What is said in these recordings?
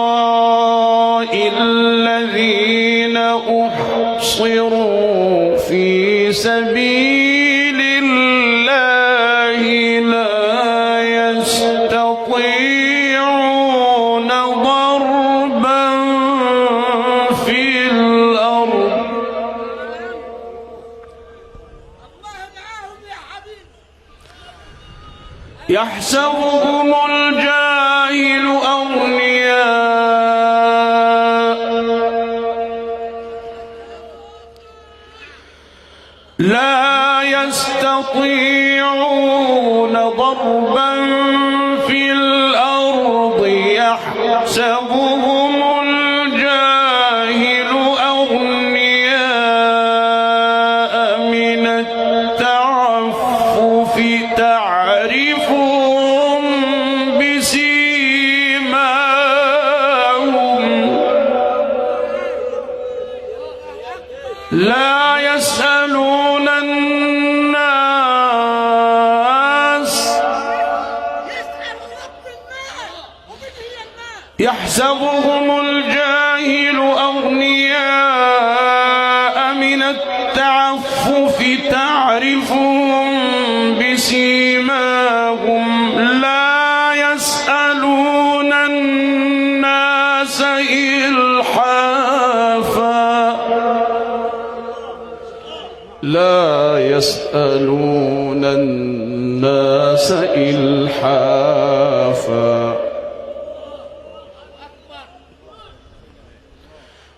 للفقراء الذين أحصروا في سبيل الله لا يستطيعون ضربا في الأرض يحسبهم الجاهل أغنياء لا يستطيعون ضربا في الأرض يحسبهم الجاهل أغنياء من التعفف تعرفهم بسيماهم لا يسألون الناس يحسبهم الجاهل أغنياء من التعفف تعرفهم بسيماهم لا يسألون الناس إلحافا لا يسألون الناس إلحافا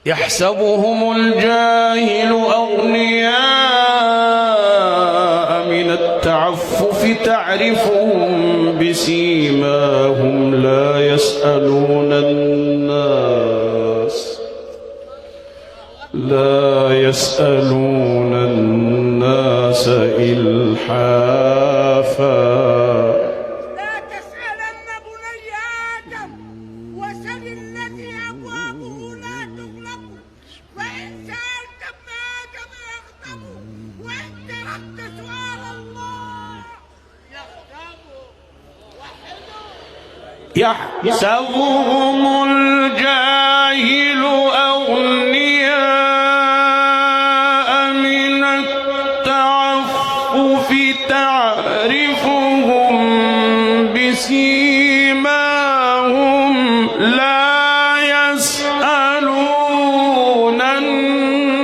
يحسبهم الجاهل أغنياء من التعفف تعرفهم بسيماهم لا يسألون الناس إلحافا لا تسألن بني آدم وسل الذي أبوابه لا تغلق وإن سألت ابن آدم يغضب وإن تركت سؤال الله يغضب يحسبهم الجاهل أغنياء من التعفف تعرفهم بسيماهم لا يسألون الناس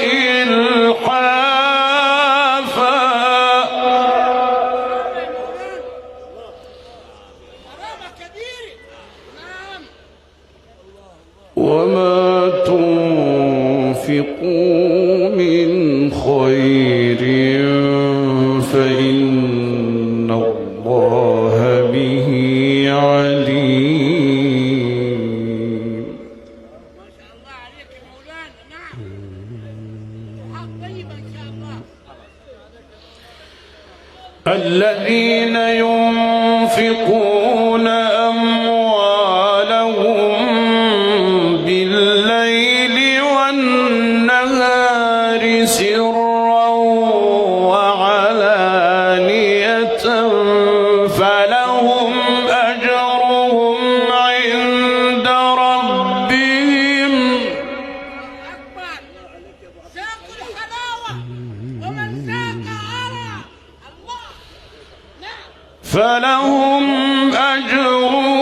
إلحافا وما تنفقوا من خير فإن الله به عليم. ما شاء الله عليك يا مولانا. نعم حق طيب إن شاء الله. الذين ينفقون أموالهم بالليل والنهار سرا وعلانية فلهم أجرهم عند ربهم أكبر ساق الحلاوة ومن ساق عرى الله. نعم فلهم أجرهم